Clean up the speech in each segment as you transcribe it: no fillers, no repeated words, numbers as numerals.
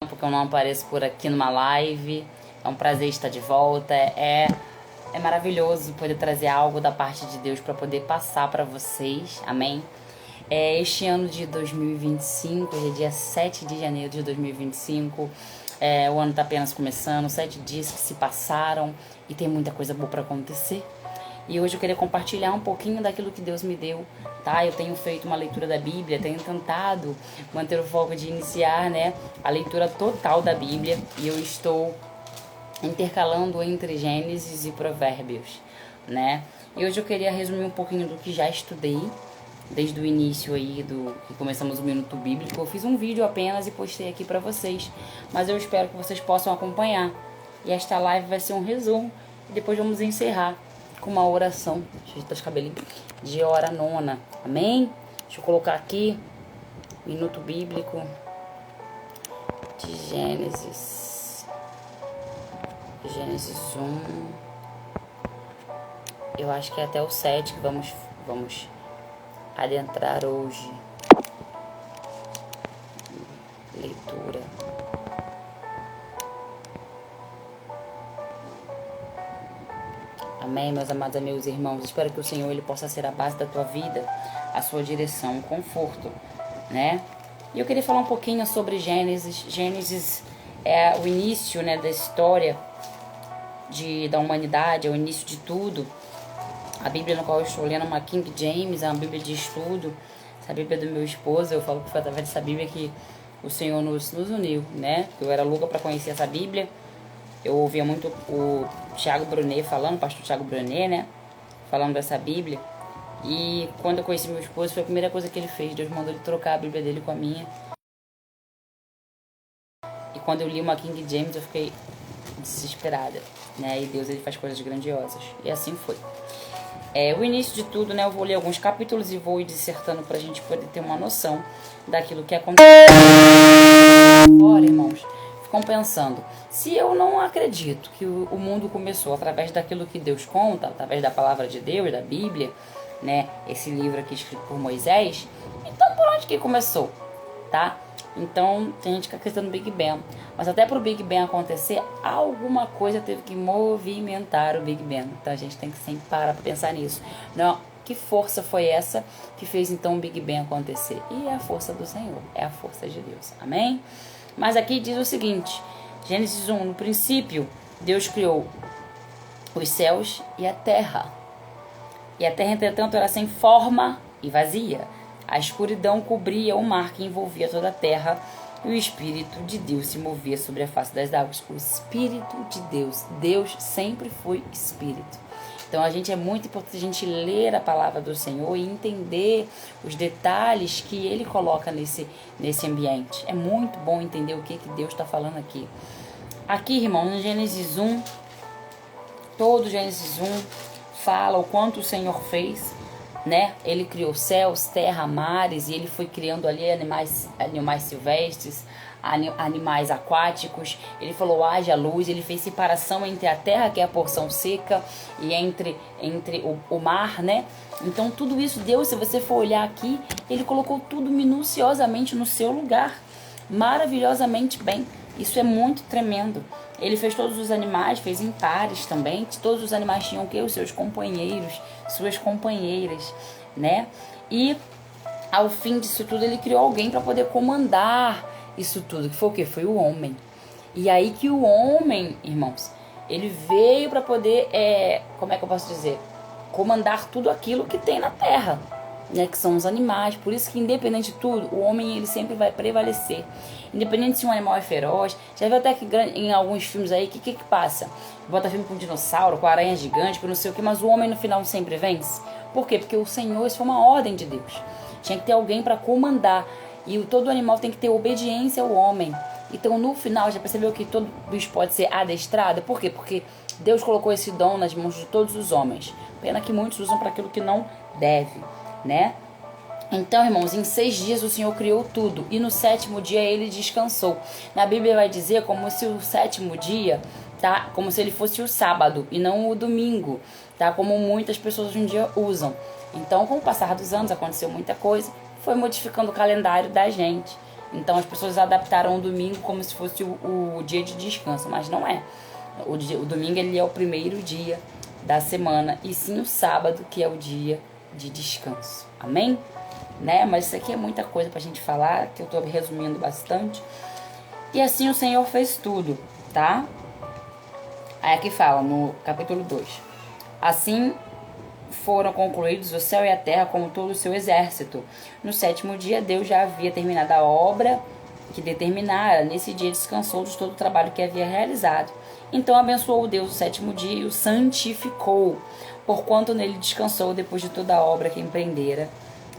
porque eu não apareço por aqui numa live. É um prazer estar de volta. É maravilhoso poder trazer algo da parte de Deus para poder passar para vocês. Amém? Este ano de 2025, hoje é dia 7 de janeiro de 2025. O ano está apenas começando, 7 dias que se passaram e tem muita coisa boa para acontecer. E hoje eu queria compartilhar um pouquinho daquilo que Deus me deu, tá? Eu tenho feito uma leitura da Bíblia, tenho tentado manter o foco de iniciar, né, a leitura total da Bíblia. E eu estou intercalando entre Gênesis e Provérbios, né? E hoje eu queria resumir um pouquinho do que já estudei, desde o início aí do que começamos o Minuto Bíblico. Eu fiz um vídeo apenas e postei aqui pra vocês, mas eu espero que vocês possam acompanhar. E esta live vai ser um resumo e depois vamos encerrar com uma oração, deixa eu ajeitar os cabelinhos, de hora nona, amém? Deixa eu colocar aqui, Minuto Bíblico de Gênesis 1, eu acho que é até o 7 que vamos adentrar hoje, leitura. Amém, meus amados amigos e irmãos. Espero que o Senhor ele possa ser a base da tua vida, a sua direção, o conforto, né? E eu queria falar um pouquinho sobre Gênesis. Gênesis é o início, né, da história da humanidade, é o início de tudo. A Bíblia no qual eu estou lendo é uma King James, é uma Bíblia de estudo. Essa Bíblia é do meu esposo. Eu falo que foi através dessa Bíblia que o Senhor nos uniu, né? Eu era louca para conhecer essa Bíblia. Eu ouvia muito o Thiago Brunet falando, o pastor Thiago Brunet, né? Falando dessa Bíblia. E quando eu conheci meu esposo, foi a primeira coisa que ele fez. Deus mandou ele trocar a Bíblia dele com a minha. E quando eu li uma King James, eu fiquei desesperada, né? E Deus, ele faz coisas grandiosas. E assim foi. O início de tudo, né? Eu vou ler alguns capítulos e vou ir dissertando pra gente poder ter uma noção daquilo que aconteceu. Ora, irmãos, ficam pensando, se eu não acredito que o mundo começou através daquilo que Deus conta, através da palavra de Deus, da Bíblia, né, esse livro aqui escrito por Moisés, então por onde que começou, tá? Então tem gente que acredita no Big Bang, mas até pro Big Bang acontecer, alguma coisa teve que movimentar o Big Bang. Então a gente tem que sempre parar pra pensar nisso. Não, que força foi essa que fez então o Big Bang acontecer? E é a força do Senhor, é a força de Deus, amém? Mas aqui diz o seguinte, Gênesis 1, no princípio, Deus criou os céus e a terra. E a terra, entretanto, era sem forma e vazia. A escuridão cobria o mar que envolvia toda a terra, e o Espírito de Deus se movia sobre a face das águas. O Espírito de Deus. Deus sempre foi Espírito. Então é muito importante a gente ler a palavra do Senhor e entender os detalhes que Ele coloca nesse ambiente. É muito bom entender o que Deus está falando aqui. Aqui, irmão, no Gênesis 1, todo Gênesis 1 fala o quanto o Senhor fez, né? Ele criou céus, terra, mares, e Ele foi criando ali animais silvestres, animais aquáticos. Ele falou, haja luz. Ele fez separação entre a terra, que é a porção seca, e entre o mar, né? Então tudo isso Deus, se você for olhar aqui, Ele colocou tudo minuciosamente no seu lugar, maravilhosamente bem. Isso é muito tremendo. Ele fez todos os animais, fez em pares também. Todos os animais tinham o quê? Os seus companheiros, suas companheiras, né? E ao fim disso tudo, Ele criou alguém para poder comandar isso tudo, que foi o quê? Foi o homem. E aí que o homem, irmãos, ele veio para poder, como é que eu posso dizer? Comandar tudo aquilo que tem na terra, né? Que são os animais. Por isso que, independente de tudo, o homem ele sempre vai prevalecer. Independente se um animal é feroz. Já viu até que em alguns filmes aí, que passa? Bota filme com dinossauro, com aranha gigante, com não sei o que, mas o homem no final sempre vence. Por quê? Porque o Senhor, isso foi uma ordem de Deus. Tinha que ter alguém para comandar. E todo animal tem que ter obediência ao homem. Então, no final, já percebeu que todo bicho pode ser adestrado? Por quê? Porque Deus colocou esse dom nas mãos de todos os homens. Pena que muitos usam para aquilo que não deve, né? Então, irmãos, em 6 dias o Senhor criou tudo. E no 7º dia Ele descansou. Na Bíblia vai dizer como se o 7º dia, tá? Como se ele fosse o sábado e não o domingo, tá? Como muitas pessoas hoje em dia usam. Então, com o passar dos anos, aconteceu muita coisa. Foi modificando o calendário da gente. Então as pessoas adaptaram o domingo como se fosse o dia de descanso, mas não é. O domingo ele é o primeiro dia da semana, e sim o sábado, que é o dia de descanso. Amém? Né? Mas isso aqui é muita coisa pra gente falar, que eu tô resumindo bastante. E assim o Senhor fez tudo, tá? Aí aqui fala, no capítulo 2. Assim foram concluídos o céu e a terra como todo o seu exército. No 7º dia, Deus já havia terminado a obra que determinara. Nesse dia descansou de todo o trabalho que havia realizado. Então abençoou Deus o 7º dia e o santificou, porquanto nele descansou depois de toda a obra que empreendera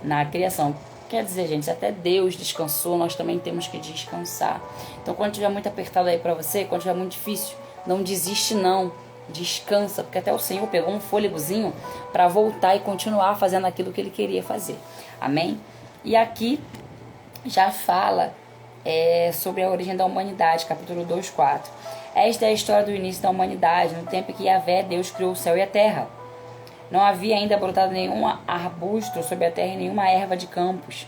na criação. Quer dizer, gente, se até Deus descansou, nós também temos que descansar. Então, quando estiver muito apertado aí pra você, quando estiver muito difícil, não desiste não. Descansa, porque até o Senhor pegou um fôlegozinho para voltar e continuar fazendo aquilo que ele queria fazer. Amém? E aqui já fala sobre a origem da humanidade, capítulo 2:4. Esta é a história do início da humanidade, no tempo em que Yahvé, Deus, criou o céu e a terra. Não havia ainda brotado nenhum arbusto sobre a terra e nenhuma erva de campos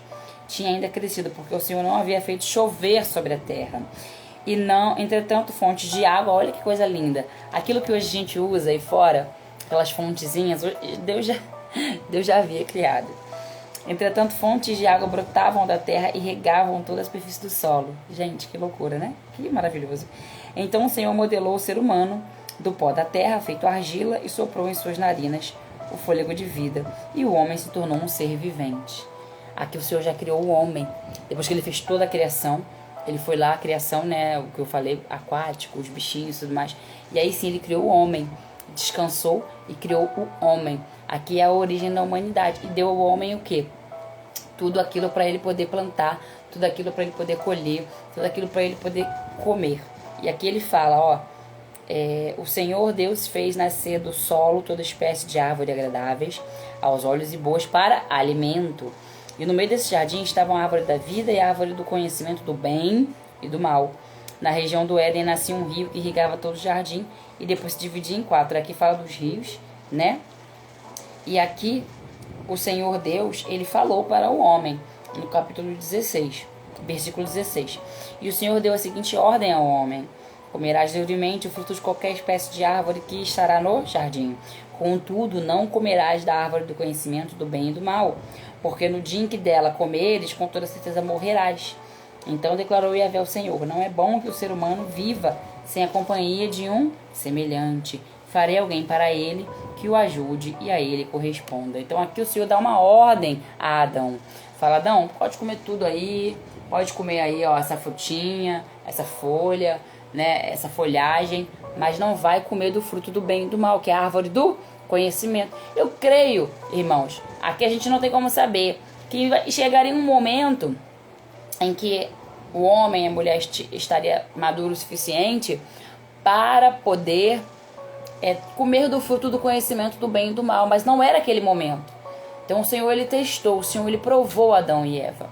tinha ainda crescido, porque o Senhor não havia feito chover sobre a terra. E não, entretanto, fontes de água, olha que coisa linda. Aquilo que hoje a gente usa aí fora, aquelas fontezinhas, Deus já havia criado. Entretanto, fontes de água brotavam da terra e regavam toda a superfície do solo. Gente, que loucura, né? Que maravilhoso. Então o Senhor modelou o ser humano do pó da terra, feito argila, e soprou em suas narinas o fôlego de vida. E o homem se tornou um ser vivente. Aqui o Senhor já criou o homem. Depois que ele fez toda a criação, ele foi lá, a criação, né, o que eu falei, aquático, os bichinhos e tudo mais. E aí sim ele criou o homem, descansou e criou o homem. Aqui é a origem da humanidade. E deu ao homem o quê? Tudo aquilo para ele poder plantar, tudo aquilo para ele poder colher, tudo aquilo para ele poder comer. E aqui ele fala, ó, o Senhor Deus fez nascer do solo toda espécie de árvores agradáveis aos olhos e boas para alimento. E no meio desse jardim estavam a árvore da vida e a árvore do conhecimento do bem e do mal. Na região do Éden nascia um rio que irrigava todo o jardim e depois se dividia em 4. Aqui fala dos rios, né? E aqui o Senhor Deus, ele falou para o homem, no capítulo 16, versículo 16. E o Senhor deu a seguinte ordem ao homem: comerás livremente o fruto de qualquer espécie de árvore que estará no jardim. Contudo, não comerás da árvore do conhecimento do bem e do mal, porque no dia em que dela comeres, com toda certeza morrerás. Então declarou Yahvé ao Senhor: não é bom que o ser humano viva sem a companhia de um semelhante. Farei alguém para ele que o ajude e a ele corresponda. Então aqui o Senhor dá uma ordem a Adão. Fala: Adão, pode comer tudo aí, pode comer aí, ó, essa frutinha, essa folha, né, essa folhagem, mas não vai comer do fruto do bem e do mal, que é a árvore do conhecimento. Eu creio, irmãos, aqui a gente não tem como saber, que chegaria um momento em que o homem e a mulher estaria maduro o suficiente para poder comer do fruto do conhecimento do bem e do mal, mas não era aquele momento. Então o Senhor, ele testou, o Senhor, ele provou Adão e Eva,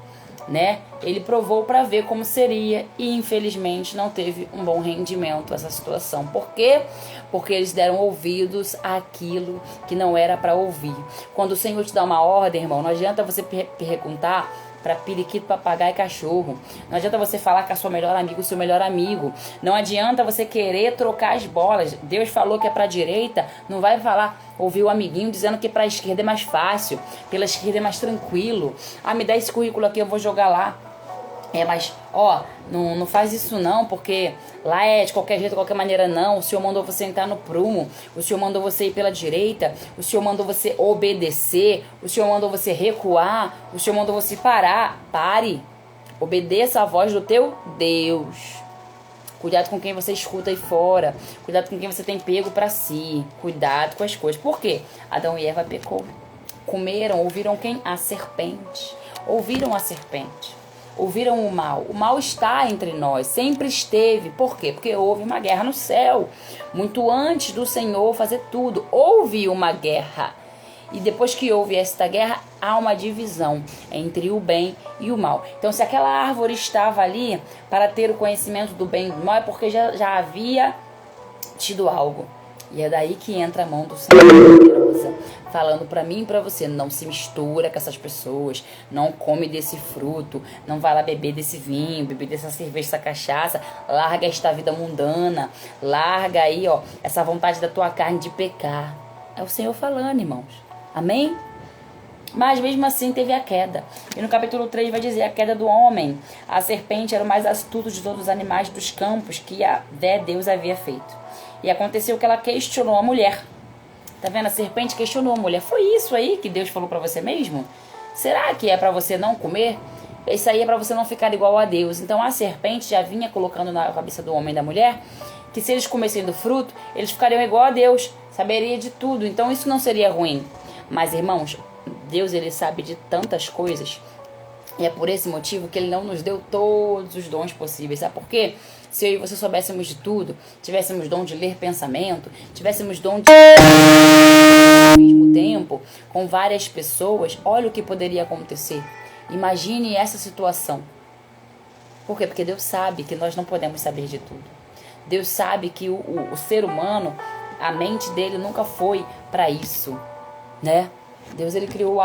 né? Ele provou para ver como seria e infelizmente não teve um bom rendimento essa situação. Por quê? Porque eles deram ouvidos àquilo que não era para ouvir. Quando o Senhor te dá uma ordem, irmão, não adianta você perguntar para periquito, papagaio e cachorro. Não adianta você falar com a sua melhor amiga, o seu melhor amigo. Não adianta você querer trocar as bolas. Deus falou que é para a direita, não vai falar, ouvir o amiguinho dizendo que para a esquerda é mais fácil, pela esquerda é mais tranquilo. Ah, me dá esse currículo aqui, eu vou jogar lá. Mas, ó, não faz isso não, porque lá é de qualquer jeito, de qualquer maneira não. O Senhor mandou você entrar no prumo, o Senhor mandou você ir pela direita, o Senhor mandou você obedecer, o Senhor mandou você recuar, o Senhor mandou você parar. Pare, obedeça a voz do teu Deus. Cuidado com quem você escuta aí fora, cuidado com quem você tem pego pra si, cuidado com as coisas. Por quê? Adão e Eva pecou, comeram, ouviram quem? A serpente, ouviram a serpente. Ouviram o mal. O mal está entre nós, sempre esteve. Por quê? Porque houve uma guerra no céu. Muito antes do Senhor fazer tudo, houve uma guerra. E depois que houve esta guerra, há uma divisão entre o bem e o mal. Então, se aquela árvore estava ali para ter o conhecimento do bem e do mal, é porque já havia tido algo. E é daí que entra a mão do Senhor poderosa, falando pra mim e pra você: não se mistura com essas pessoas, não come desse fruto, não vai lá beber desse vinho, beber dessa cerveja, essa cachaça, larga esta vida mundana, larga aí, ó, essa vontade da tua carne de pecar. É o Senhor falando, irmãos. Amém? Mas mesmo assim teve a queda. E no capítulo 3 vai dizer: a queda do homem. A serpente era o mais astuto de todos os animais dos campos que Deus havia feito. E aconteceu que ela questionou a mulher. Tá vendo? A serpente questionou a mulher: foi isso aí que Deus falou pra você mesmo? Será que é pra você não comer? Isso aí é pra você não ficar igual a Deus. Então a serpente já vinha colocando na cabeça do homem e da mulher que se eles comessem do fruto, eles ficariam igual a Deus, saberia de tudo. Então isso não seria ruim. Mas, irmãos, Deus, ele sabe de tantas coisas, e é por esse motivo que ele não nos deu todos os dons possíveis. Sabe por quê? Se eu e você soubéssemos de tudo, tivéssemos dom de ler pensamento, tivéssemos dom de ao mesmo tempo com várias pessoas, olha o que poderia acontecer. Imagine essa situação. Por quê? Porque Deus sabe que nós não podemos saber de tudo. Deus sabe que o ser humano, a mente dele nunca foi para isso, né? Deus, ele criou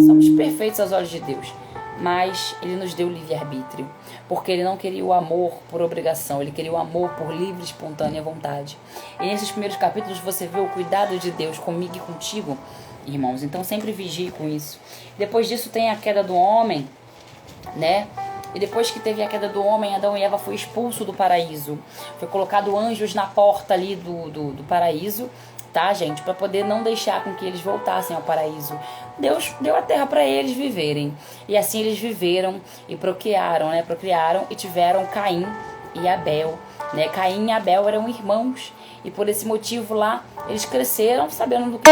somos perfeitos aos olhos de Deus, mas ele nos deu livre-arbítrio, porque ele não queria o amor por obrigação, ele queria o amor por livre e espontânea vontade. E nesses primeiros capítulos você vê o cuidado de Deus comigo e contigo, irmãos. Então sempre vigie com isso. Depois disso tem a queda do homem, né? E depois que teve a queda do homem, Adão e Eva foi expulso do paraíso. Foi colocado anjos na porta ali do paraíso, tá, gente? Para poder não deixar com que eles voltassem ao paraíso. Deus deu a terra para eles viverem. E assim eles viveram e procriaram, né? Procriaram e tiveram Caim e Abel, né? Caim e Abel eram irmãos. E por esse motivo lá, eles cresceram sabendo do que...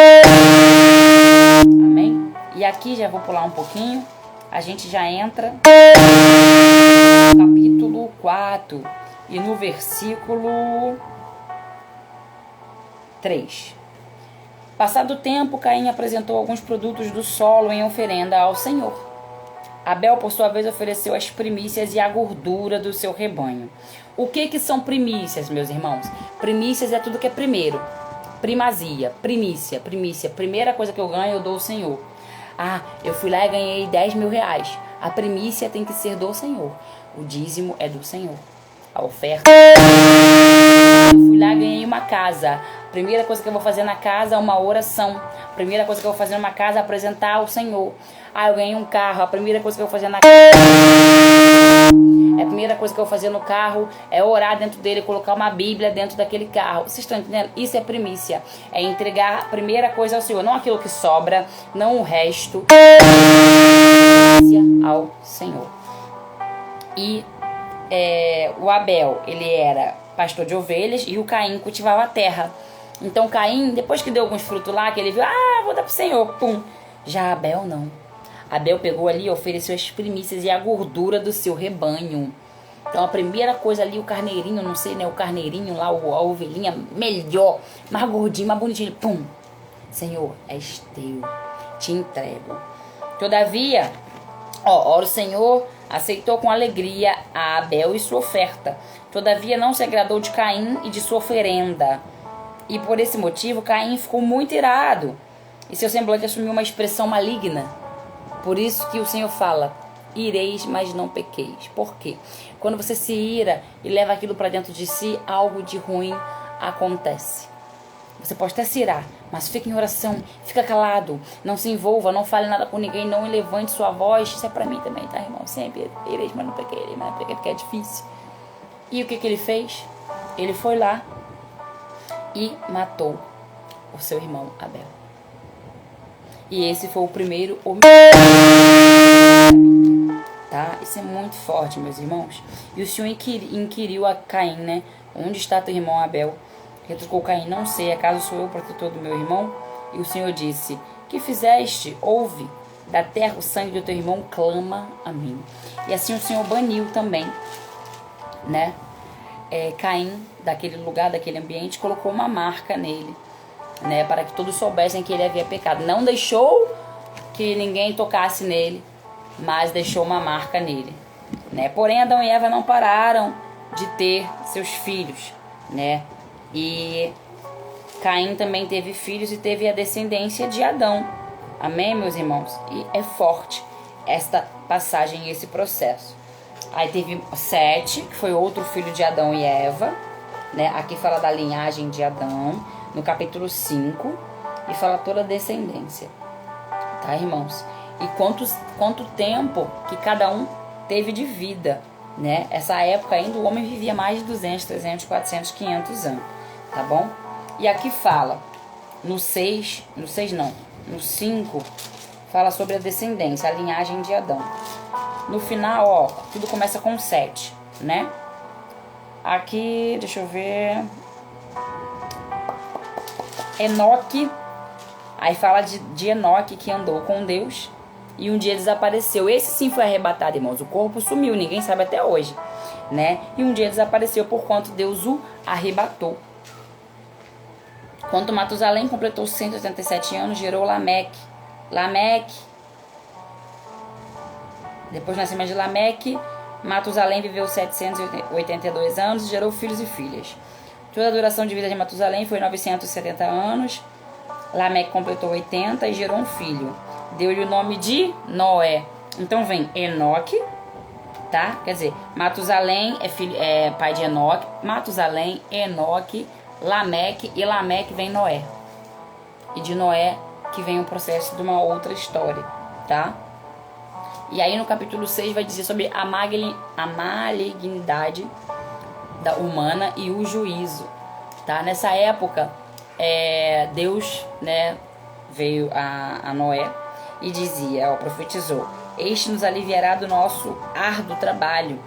Amém? E aqui já vou pular um pouquinho. A gente já entra no capítulo 4 e no versículo 3. Passado o tempo, Caim apresentou alguns produtos do solo em oferenda ao Senhor. Abel, por sua vez, ofereceu as primícias e a gordura do seu rebanho. O que são primícias, meus irmãos? Primícias é tudo que é primeiro. Primazia, primícia. Primeira coisa que eu ganho, eu dou ao Senhor. Ah, eu fui lá e ganhei 10 mil reais. A primícia tem que ser do Senhor. O dízimo é do Senhor. A oferta. Eu fui lá e ganhei uma casa. Primeira coisa que eu vou fazer na casa é uma oração. Primeira coisa que eu vou fazer numa casa é apresentar ao Senhor. Ah, eu ganhei um carro. A primeira coisa que eu vou fazer na casa... A primeira coisa que eu vou fazer no carro é orar dentro dele, colocar uma Bíblia dentro daquele carro. Vocês estão entendendo? Isso é primícia. É entregar a primeira coisa ao Senhor. Não aquilo que sobra, não o resto. Primícia ao Senhor. E o Abel, ele era pastor de ovelhas e o Caim cultivava a terra. Então Caim, depois que deu alguns frutos lá, que ele viu, vou dar pro Senhor, pum. Já Abel não. Abel pegou ali e ofereceu as primícias e a gordura do seu rebanho. Então a primeira coisa ali, o carneirinho, não sei, né? O carneirinho lá, a ovelhinha melhor, mais gordinho, mais bonitinho. Pum! Senhor, és teu, te entrego. Todavia, ora o Senhor aceitou com alegria a Abel e sua oferta. Todavia não se agradou de Caim e de sua oferenda. E por esse motivo Caim ficou muito irado. E seu semblante assumiu uma expressão maligna. Por isso que o Senhor fala, ireis, mas não pequeis. Por quê? Quando você se ira e leva aquilo para dentro de si, algo de ruim acontece. Você pode até se irar, mas fica em oração, fica calado, não se envolva, não fale nada com ninguém, não levante sua voz. Isso é para mim também, tá, irmão? Sempre, ireis, mas não pequeis, porque é difícil. E o que ele fez? Ele foi lá e matou o seu irmão Abel. E esse foi o primeiro homicídio. Tá? Isso é muito forte, meus irmãos. E o Senhor inquiriu a Caim, né? Onde está teu irmão Abel? Retrucou Caim, não sei, acaso sou eu protetor do meu irmão? E o Senhor disse, que fizeste? Ouve, da terra o sangue do teu irmão clama a mim. E assim o Senhor baniu também, né? Caim, daquele lugar, daquele ambiente, colocou uma marca nele, né, para que todos soubessem que ele havia pecado. Não deixou que ninguém tocasse nele, mas deixou uma marca nele, né? Porém, Adão e Eva não pararam de ter seus filhos, né? E Caim também teve filhos e teve a descendência de Adão. Amém, meus irmãos? E é forte esta passagem, esse processo. Aí teve Sete, que foi outro filho de Adão e Eva, né? Aqui fala da linhagem de Adão, no capítulo 5, e fala toda a descendência. Tá, irmãos? E quanto tempo que cada um teve de vida, né? Essa época ainda o homem vivia mais de 200, 300, 400, 500 anos, tá bom? E aqui fala, no 5, fala sobre a descendência, a linhagem de Adão. No final, ó, tudo começa com 7, né? Aqui, deixa eu ver... Enoque, aí fala de Enoque que andou com Deus e um dia desapareceu. Esse sim foi arrebatado, irmãos. O corpo sumiu, ninguém sabe até hoje, né? E um dia desapareceu por quanto Deus o arrebatou. Quando Matusalém completou 187 anos, gerou Lameque. Depois do nascimento de Lameque, Matusalém viveu 782 anos e gerou filhos e filhas. Toda a duração de vida de Matusalém foi 970 anos. Lameque completou 80 e gerou um filho. Deu-lhe o nome de Noé. Então vem Enoque, tá? Quer dizer, Matusalém é pai de Enoque. Matusalém, Enoque, Lameque, e Lameque vem Noé. E de Noé que vem o processo de uma outra história, tá? E aí no capítulo 6 vai dizer sobre a malignidade da humana e o juízo, tá? Nessa época, Deus, né, veio a Noé e dizia, profetizou: este nos aliviará do nosso árduo trabalho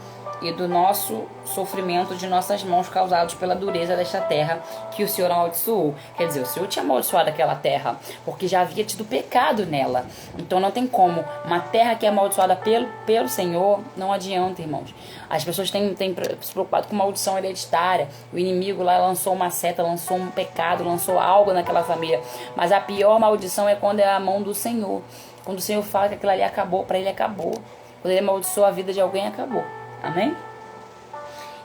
e do nosso sofrimento de nossas mãos causados pela dureza desta terra que o Senhor amaldiçoou. Quer dizer, o Senhor tinha amaldiçoado aquela terra porque já havia tido pecado nela. Então não tem como. Uma terra que é amaldiçoada pelo Senhor, não adianta, irmãos. As pessoas têm se preocupado com maldição hereditária. O inimigo lá lançou uma seta, lançou um pecado, lançou algo naquela família. Mas a pior maldição é quando é a mão do Senhor. Quando o Senhor fala que aquilo ali acabou, para ele acabou. Quando ele amaldiçoou a vida de alguém, acabou. Amém?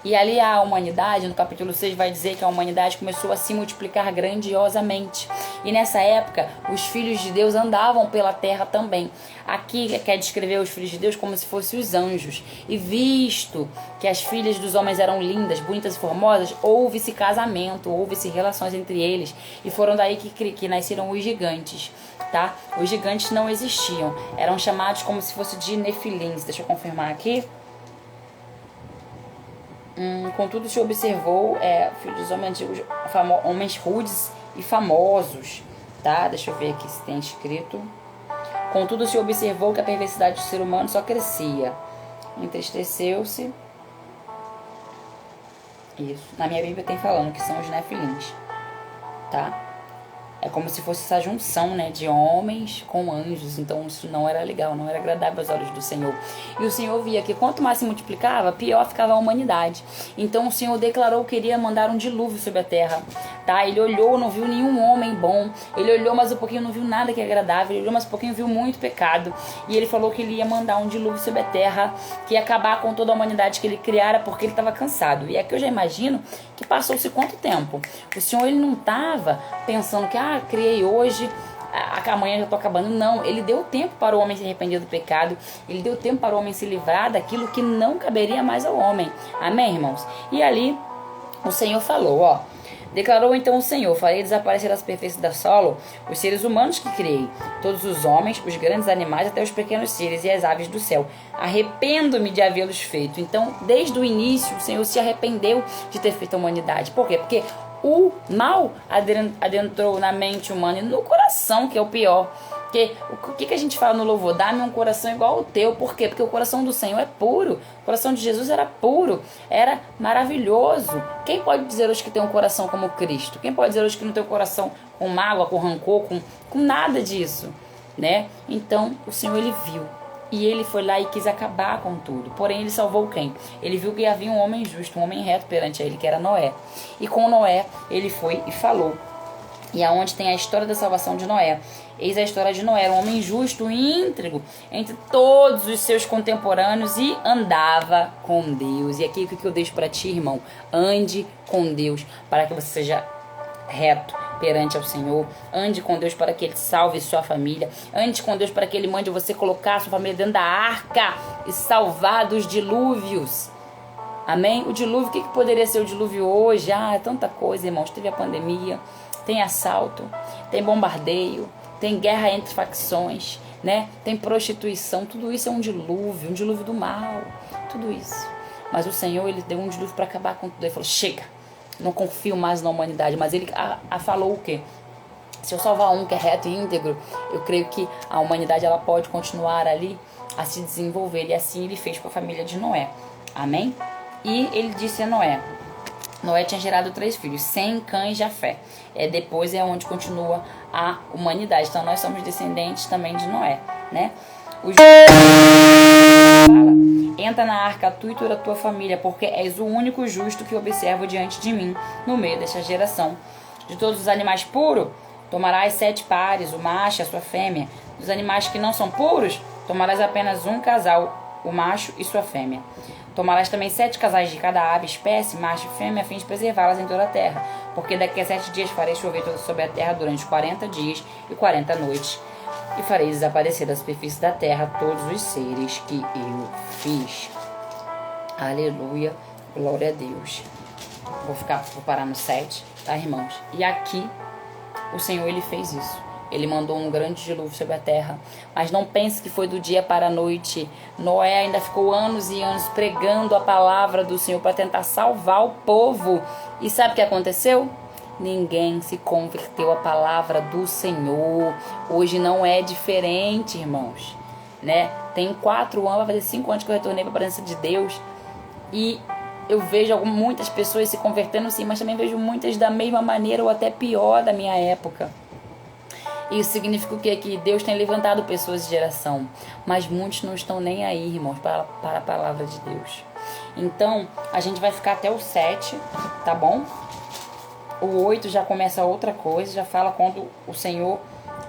E ali a humanidade, no capítulo 6, vai dizer que a humanidade começou a se multiplicar grandiosamente. E nessa época, os filhos de Deus andavam pela terra também. Aqui quer descrever os filhos de Deus como se fossem os anjos. E visto que as filhas dos homens eram lindas, bonitas e formosas, houve-se casamento, houve-se relações entre eles. E foram daí que nasceram os gigantes, tá? Os gigantes não existiam. Eram chamados como se fosse de nefilins. Deixa eu confirmar aqui. Contudo se observou filhos dos homens antigos, homens rudes e famosos, tá? Deixa eu ver aqui se tem escrito. Contudo se observou que a perversidade do ser humano só crescia. Entristeceu-se. Isso. Na minha Bíblia tem falando que são os nefilins, tá? É como se fosse essa junção, né, de homens com anjos. Então isso não era legal, não era agradável aos olhos do Senhor. E o Senhor via que quanto mais se multiplicava, pior ficava a humanidade. Então o Senhor declarou que queria mandar um dilúvio sobre a terra, tá? Ele olhou, não viu nenhum homem bom. Ele olhou mais um pouquinho, não viu nada que é agradável. Ele olhou mais um pouquinho, viu muito pecado. E ele falou que ele ia mandar um dilúvio sobre a terra, que ia acabar com toda a humanidade que ele criara, porque ele estava cansado. E aqui eu já imagino que passou-se quanto tempo. O Senhor, ele não estava pensando que, criei hoje, amanhã já estou acabando. Não, ele deu tempo para o homem se arrepender do pecado. Ele deu tempo para o homem se livrar daquilo que não caberia mais ao homem. Amém, irmãos? E ali o Senhor falou, declarou então o Senhor: farei desaparecer das superfície da solo os seres humanos que criei, todos os homens, os grandes animais, até os pequenos seres e as aves do céu. Arrependo-me de havê-los feito. Então, desde o início, o Senhor se arrependeu de ter feito a humanidade. Por quê? Porque o mal adentrou na mente humana e no coração, que é o pior. Porque o que a gente fala no louvor? Dá-me um coração igual ao teu. Por quê? Porque o coração do Senhor é puro. O coração de Jesus era puro, era maravilhoso. Quem pode dizer hoje que tem um coração como Cristo? Quem pode dizer hoje que não tem um coração com mágoa, com rancor, com nada disso, né? Então o Senhor, ele viu. E ele foi lá e quis acabar com tudo. Porém, ele salvou quem? Ele viu que havia um homem justo, um homem reto perante ele, que era Noé. E com Noé, ele foi e falou. e aonde tem a história da salvação de Noé. Eis a história de Noé, um homem justo e íntegro entre todos os seus contemporâneos e andava com Deus. E aqui o que eu deixo para ti, irmão? Ande com Deus para que você seja reto perante ao Senhor. Ande com Deus para que Ele salve sua família. Ande com Deus para que Ele mande você colocar a sua família dentro da arca e salvar dos dilúvios. Amém? O dilúvio, o que poderia ser o dilúvio hoje? É tanta coisa, irmãos. Teve a pandemia, tem assalto, tem bombardeio, tem guerra entre facções, né? Tem prostituição. Tudo isso é um dilúvio do mal. Tudo isso. Mas o Senhor, Ele deu um dilúvio para acabar com tudo. Ele falou, chega, não confio mais na humanidade. Mas Ele falou o quê? Se eu salvar um que é reto e íntegro, eu creio que a humanidade ela pode continuar ali a se desenvolver. E assim Ele fez com a família de Noé. Amém? E Ele disse a Noé tinha gerado 3 filhos, Sem, Cã e Jafé. Depois é onde continua a humanidade. Então nós somos descendentes também de Noé, né? Fala, entra na arca tu e toda a tua família, porque és o único justo que observo diante de mim, no meio desta geração. De todos os animais puros, tomarás 7 pares, o macho e a sua fêmea. Dos animais que não são puros, tomarás apenas um casal, o macho e sua fêmea. Tomarás também 7 casais de cada ave, espécie, macho e fêmea, a fim de preservá-las em toda a terra. Porque daqui a 7 dias farei chover sobre a terra durante 40 dias e 40 noites. E farei desaparecer da superfície da terra todos os seres que eu fiz. Aleluia, glória a Deus. Vou parar no 7, tá, irmãos? E aqui, o Senhor, Ele fez isso. Ele mandou um grande dilúvio sobre a terra. Mas não pense que foi do dia para a noite. Noé ainda ficou anos e anos pregando a palavra do Senhor para tentar salvar o povo. E sabe o que aconteceu? Ninguém se converteu à palavra do Senhor. Hoje não é diferente, irmãos, né? Tem 4 anos, vai fazer 5 anos que eu retornei para a presença de Deus. E eu vejo muitas pessoas se convertendo sim, mas também vejo muitas da mesma maneira ou até pior da minha época. Isso significa o quê? Que Deus tem levantado pessoas de geração, mas muitos não estão nem aí, irmãos, para a palavra de Deus. Então, a gente vai ficar até o 7, tá bom? O 8 já começa outra coisa, já fala quando o Senhor,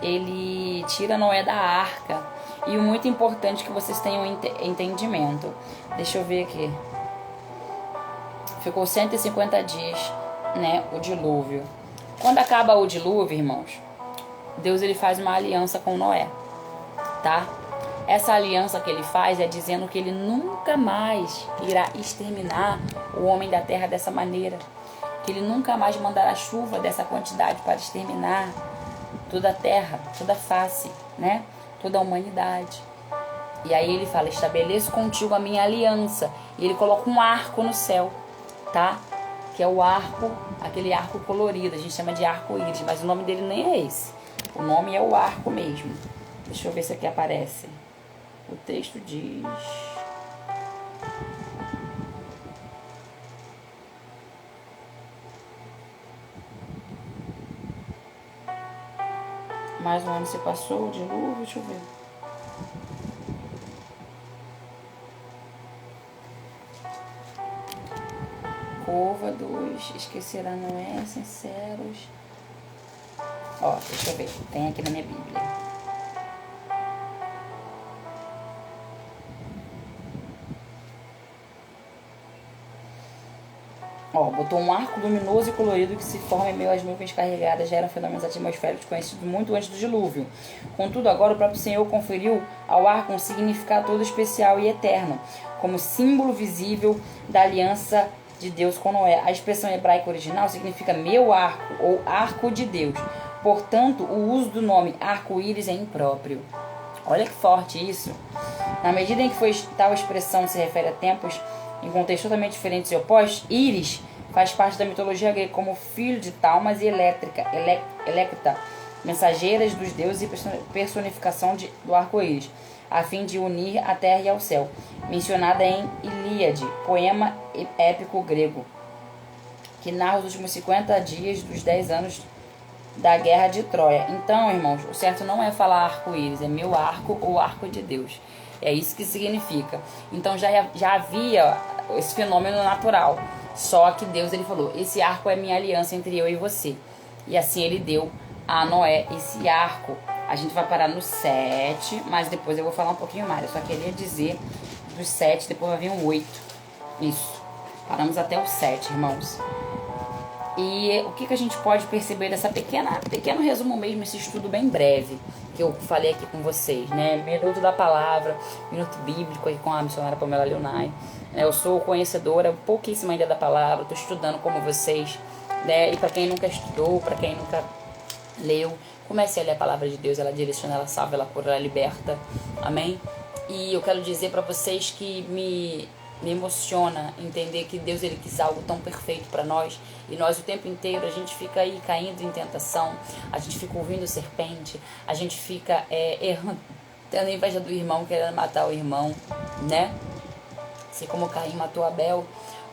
Ele tira Noé da arca. E o muito importante que vocês tenham entendimento. Deixa eu ver aqui. Ficou 150 dias, né, o dilúvio. Quando acaba o dilúvio, irmãos, Deus, Ele faz uma aliança com Noé, tá? Essa aliança que Ele faz é dizendo que Ele nunca mais irá exterminar o homem da terra dessa maneira. Que Ele nunca mais mandará chuva dessa quantidade para exterminar toda a terra, toda a face, né? Toda a humanidade. E aí Ele fala, estabeleço contigo a minha aliança. E Ele coloca um arco no céu, tá? Que é o arco, aquele arco colorido, a gente chama de arco-íris, mas o nome dele nem é esse. O nome é o arco mesmo. Deixa eu ver se aqui aparece. O texto diz... Mais um ano se passou, o dilúvio, deixa eu ver. Côvados, esquecerá Noé, sinceros... Ó, deixa eu ver, tem aqui na minha Bíblia. Ó, botou um arco luminoso e colorido que se forma em meio às nuvens carregadas, geram fenômenos atmosféricos conhecidos muito antes do dilúvio. Contudo, agora o próprio Senhor conferiu ao arco um significado todo especial e eterno, como símbolo visível da aliança de Deus com Noé. A expressão hebraica original significa meu arco ou arco de Deus. Portanto, o uso do nome arco-íris é impróprio. Olha que forte isso. Na medida em que tal expressão se refere a tempos em contextos totalmente diferentes e opostos, Íris faz parte da mitologia grega como filho de Talmas e Electra, mensageiras dos deuses e personificação do arco-íris, a fim de unir a terra e ao céu. Mencionada em Ilíade, poema épico grego, que narra os últimos 50 dias dos 10 anos da guerra de Troia. Então, irmãos, o certo não é falar arco-íris, é meu arco ou arco de Deus. É isso que significa. Então já havia esse fenômeno natural. Só que Deus, Ele falou, esse arco é minha aliança entre eu e você. E assim ele deu a Noé esse arco. A gente vai parar no 7, mas depois eu vou falar um pouquinho mais. Eu só queria dizer dos 7, depois vai vir um 8. Isso. Paramos até o 7, irmãos. E o que a gente pode perceber dessa pequeno resumo mesmo, esse estudo bem breve que eu falei aqui com vocês, né? Minuto da palavra, minuto bíblico aqui com a missionária Pamela Leonai. Eu sou conhecedora pouquíssima ainda da palavra, estou estudando como vocês, né? E para quem nunca estudou, para quem nunca leu, comece a ler a palavra de Deus. Ela direciona, ela salva, ela cura, ela liberta. Amém? E eu quero dizer para vocês que me emociona entender que Deus, ele quis algo tão perfeito para nós, e nós o tempo inteiro a gente fica aí caindo em tentação, a gente fica ouvindo serpente, a gente fica errando, tendo inveja do irmão, querendo matar o irmão, né? Assim como Caim matou Abel.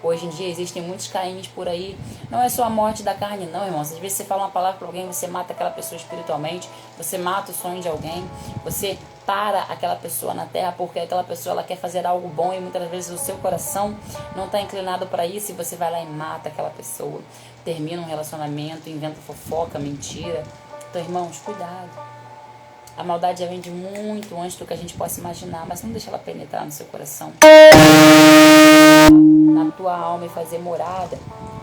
Hoje em dia existem muitos Caíns por aí. Não é só a morte da carne, não, irmãos. Às vezes você fala uma palavra para alguém, você mata aquela pessoa espiritualmente, você mata o sonho de alguém, você para aquela pessoa na terra porque aquela pessoa ela quer fazer algo bom e muitas vezes o seu coração não está inclinado para isso, e você vai lá e mata aquela pessoa. Termina um relacionamento, inventa fofoca, mentira. Então, irmãos, cuidado. A maldade já vem de muito antes do que a gente possa imaginar, mas não deixa ela penetrar no seu coração, na tua alma, e fazer morada,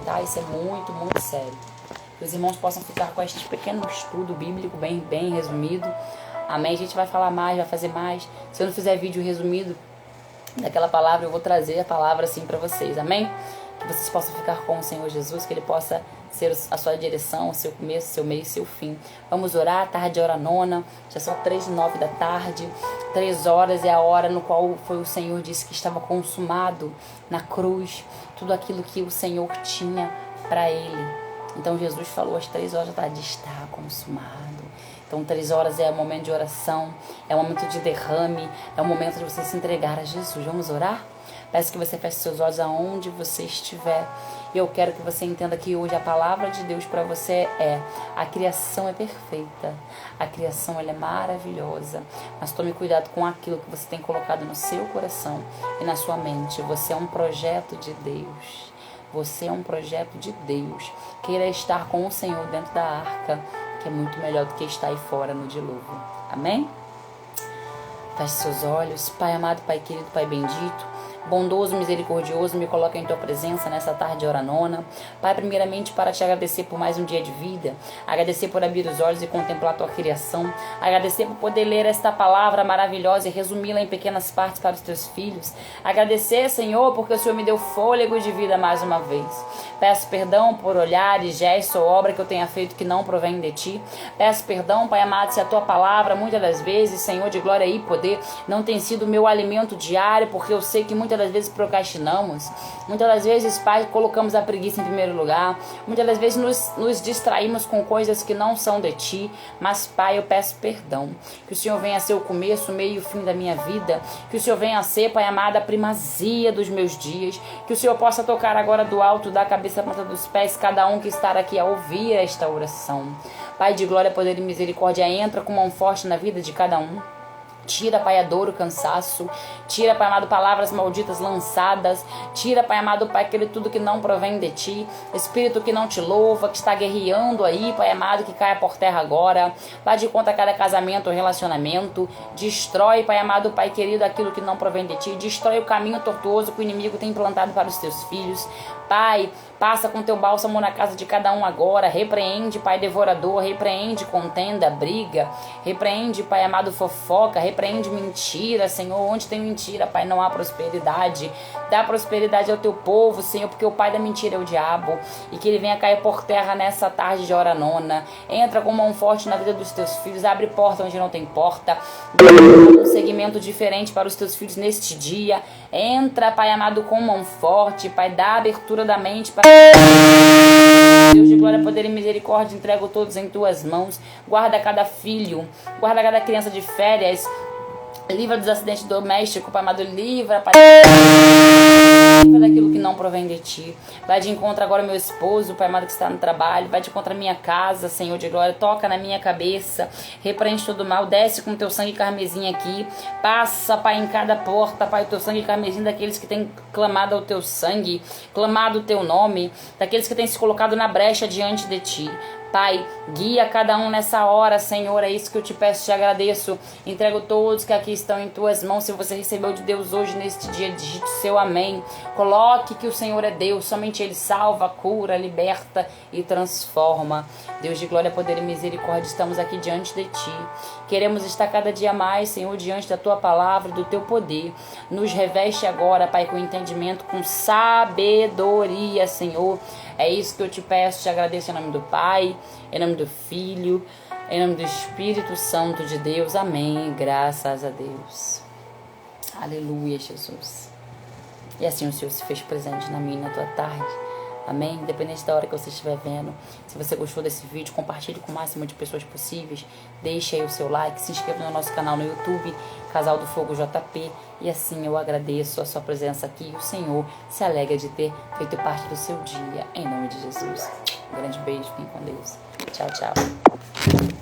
tá? Isso é muito, muito sério. Que os irmãos possam ficar com este pequeno estudo bíblico bem resumido. Amém? A gente vai falar mais, vai fazer mais. Se eu não fizer vídeo resumido daquela palavra, eu vou trazer a palavra assim para vocês. Amém? Que vocês possam ficar com o Senhor Jesus, que ele possa ser a sua direção, o seu começo, o seu meio e o seu fim. Vamos orar, tarde é hora nona, já são 3:09 da tarde. 3 horas é a hora no qual o Senhor disse que estava consumado na cruz, tudo aquilo que o Senhor tinha para ele. Então Jesus falou às 3 horas da tarde, está consumado. Então 3 horas é o momento de oração, é o momento de derrame, é o momento de você se entregar a Jesus. Vamos orar? Peço que você feche seus olhos aonde você estiver. E eu quero que você entenda que hoje a palavra de Deus para você a criação é perfeita. A criação ela é maravilhosa. Mas tome cuidado com aquilo que você tem colocado no seu coração e na sua mente. Você é um projeto de Deus. Você é um projeto de Deus. Queira estar com o Senhor dentro da arca, que é muito melhor do que estar aí fora no dilúvio. Amém? Feche seus olhos. Pai amado, Pai querido, Pai bendito, bondoso, misericordioso, me coloca em tua presença nessa tarde de hora nona. Pai, primeiramente para te agradecer por mais um dia de vida, agradecer por abrir os olhos e contemplar a tua criação, agradecer por poder ler esta palavra maravilhosa e resumi-la em pequenas partes para os teus filhos, agradecer, Senhor, porque o Senhor me deu fôlego de vida mais uma vez. Peço perdão por olhares, gestos ou obra que eu tenha feito que não provém de ti. Peço perdão, Pai amado, se a tua palavra muitas das vezes, Senhor de glória e poder, não tem sido o meu alimento diário, porque eu sei que muitas das vezes procrastinamos, muitas das vezes, Pai, colocamos a preguiça em primeiro lugar, muitas das vezes nos distraímos com coisas que não são de ti, mas, Pai, eu peço perdão, que o Senhor venha a ser o começo, o meio e o fim da minha vida, que o Senhor venha a ser, Pai amado, a primazia dos meus dias, que o Senhor possa tocar agora do alto da cabeça à ponta dos pés, cada um que está aqui a ouvir esta oração. Pai de glória, poder e misericórdia, entra com mão forte na vida de cada um. Tira, Pai, a dor, o cansaço. Tira, Pai amado, palavras malditas lançadas. Tira, Pai amado, Pai, aquele tudo que não provém de ti. Espírito que não te louva, que está guerreando aí, Pai amado, que caia por terra agora. Vai de conta cada casamento, relacionamento. Destrói, Pai amado, Pai querido, aquilo que não provém de ti. Destrói o caminho tortuoso que o inimigo tem plantado para os teus filhos. Pai, passa com teu bálsamo na casa de cada um agora. Repreende, Pai devorador. Repreende contenda, briga. Repreende, Pai amado, fofoca. Repreende mentira, Senhor. Onde tem mentira, Pai, não há prosperidade. Dá prosperidade ao teu povo, Senhor, porque o pai da mentira é o diabo. E que ele venha cair por terra nessa tarde de hora nona. Entra com mão forte na vida dos teus filhos. Abre porta onde não tem porta. Dá um segmento diferente para os teus filhos neste dia. Entra, Pai amado, com mão forte. Pai, dá abertura da mente para Deus de glória, poder e misericórdia, entrego todos em tuas mãos. Guarda cada filho, guarda cada criança de férias. Livra dos acidentes domésticos, Pai amado, livra, Pai, livra daquilo que não provém de ti. Vai de encontro agora meu esposo, Pai amado, que está no trabalho. Vai de encontro a minha casa, Senhor de glória. Toca na minha cabeça, repreende todo o mal. Desce com o teu sangue carmesim aqui. Passa, Pai, em cada porta, Pai, o teu sangue carmesim daqueles que têm clamado ao teu sangue, clamado o teu nome, daqueles que têm se colocado na brecha diante de ti. Pai, guia cada um nessa hora, Senhor, é isso que eu te peço, te agradeço. Entrego todos que aqui estão em tuas mãos. Se você recebeu de Deus hoje, neste dia, digite seu amém. Coloque que o Senhor é Deus, somente Ele salva, cura, liberta e transforma. Deus de glória, poder e misericórdia, estamos aqui diante de Ti. Queremos estar cada dia mais, Senhor, diante da Tua palavra, do Teu poder. Nos reveste agora, Pai, com entendimento, com sabedoria, Senhor. É isso que eu te peço, te agradeço em nome do Pai, em nome do Filho, em nome do Espírito Santo de Deus. Amém. Graças a Deus. Aleluia, Jesus. E assim o Senhor se fez presente na minha e na tua tarde. Amém? Independente da hora que você estiver vendo. Se você gostou desse vídeo, compartilhe com o máximo de pessoas possíveis. Deixe aí o seu like, se inscreva no nosso canal no YouTube, Casal do Fogo JP. E assim eu agradeço a sua presença aqui. O Senhor se alegra de ter feito parte do seu dia. Em nome de Jesus. Um grande beijo, fiquem com Deus. Tchau, tchau.